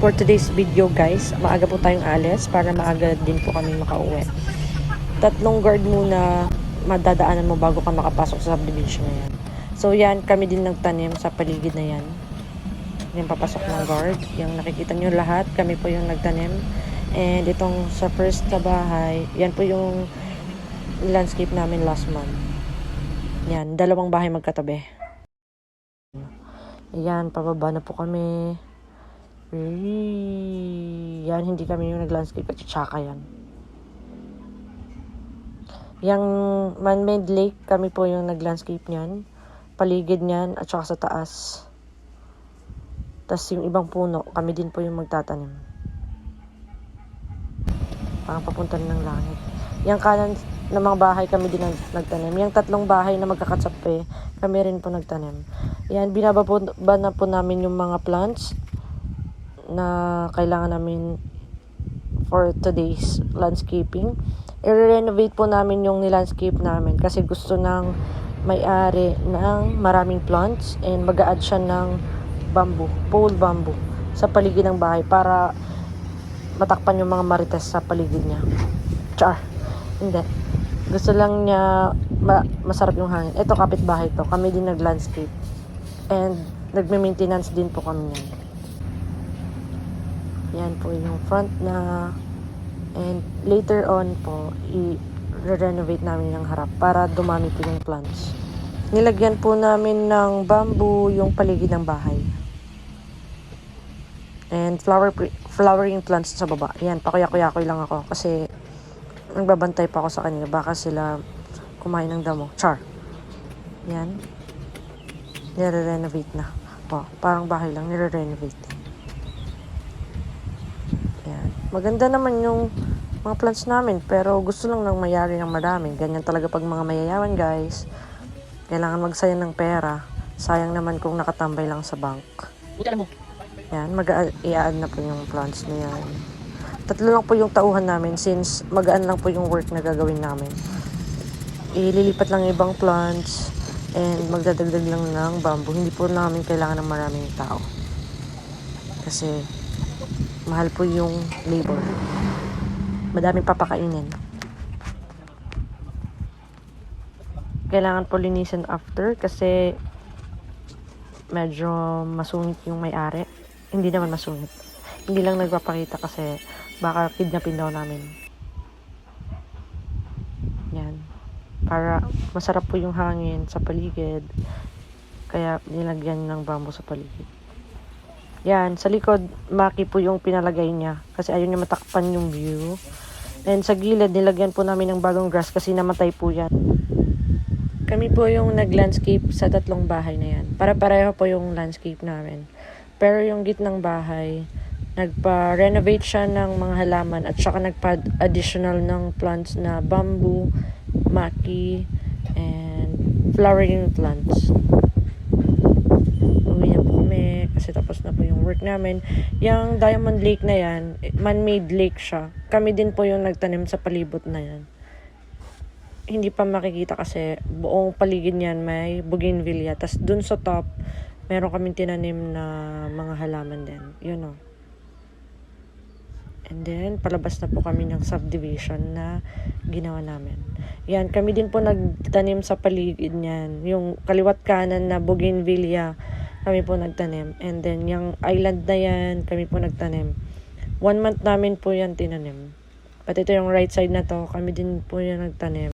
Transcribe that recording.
for today's video guys, maaga po tayong alis para maaga din po kami makauwi. 3 guard muna madadaanan mo bago ka makapasok sa subdivision na yan. So yan, kami din nagtanim sa paligid na yan. Yung papasok ng guard, yung nakikita nyo lahat, kami po yung nagtanim. And itong sa first na bahay, yan po yung landscape namin last month. Yan, 2 bahay magkatabi. Yan, pababa na po kami. Yan, hindi kami yung nag-landscape at tsaka yan. Yang man-made lake, kami po yung nag-landscape niyan. Paligid niyan at saka sa taas. Tapos yung ibang puno, kami din po yung magtatanim. Parang papunta ng langit. Yang kanan ng mga bahay, kami din nagtanim. Yang 3 bahay na magkakatsape, kami rin po nagtanim. Yan, binababa na po namin yung mga plants na kailangan namin for today's landscaping. I-renovate po namin yung nilandscape namin kasi gusto ng may-ari ng maraming plants and mag-a-add siya ng bamboo, pole bamboo sa paligid ng bahay para matakpan yung mga marites sa paligid niya. Char! Hindi. Gusto lang niya masarap yung hangin. Ito, kapitbahay to. Kami din nag-landscape. And nagme-maintenance din po kami yan. Yan po yung front na. And later on po, i-renovate namin yung harap para dumami po yung plants. Nilagyan po namin ng bamboo yung paligid ng bahay. And flowering plants sa baba. Yan, pakuya-kuya-kuy lang ako kasi nagbabantay pa ako sa kanila. Baka sila kumain ng damo. Char. Yan. Nire-renovate na. Oh, parang bahay lang, nire-renovate. Yan. Maganda naman yung mga plants namin, pero gusto lang ng mayari ng marami. Ganyan talaga pag mga mayayaman, guys. Kailangan magsayang ng pera. Sayang naman kung nakatambay lang sa bank. Yan, mag-i-add na po yung plants na yan. 3 lang po yung tauhan namin since magaan lang po yung work na gagawin namin. Ililipat lang ibang plants and magdadagdag lang ng bamboo. Hindi po namin kailangan ng maraming tao. Kasi mahal po yung labor. Madaming papakainin. Kailangan po linisin after kasi medyo masungit yung may-ari. Hindi naman masungit. Hindi lang nagpapakita kasi baka kidnapin daw namin. Yan. Para masarap po yung hangin sa paligid. Kaya nilagyan ng bamboo sa paligid. Yan. Sa likod, maki po yung pinalagay niya. Kasi ayaw niya matakpan yung view. And sa gilid, nilagyan po namin ng bagong grass kasi namatay po yan. Kami po yung nag-landscape sa 3 bahay na yan. Para pareho po yung landscape namin. Pero yung gitnang bahay, nagpa-renovate siya ng mga halaman at saka nagpa-additional ng plants na bamboo, maki, and flowering plants. Uwi na po kami kasi tapos na po yung work namin. Yung Diamond Lake na yan, man-made lake siya. Kami din po yung nagtanim sa palibot na yan. Hindi pa makikita kasi buong paligid niyan may bougainvillea. Tapos dun sa top, meron kaming tinanim na mga halaman din. Yun o. And then, palabas na po kami ng subdivision na ginawa namin. Yan, kami din po nagtanim sa paligid niyan. Yung kaliwat kanan na bougainvillea, kami po nagtanim. And then, yung island na yan, kami po nagtanim. 1 month namin po yan tinanim. Pati ito yung right side na to, kami din po yan nagtanim.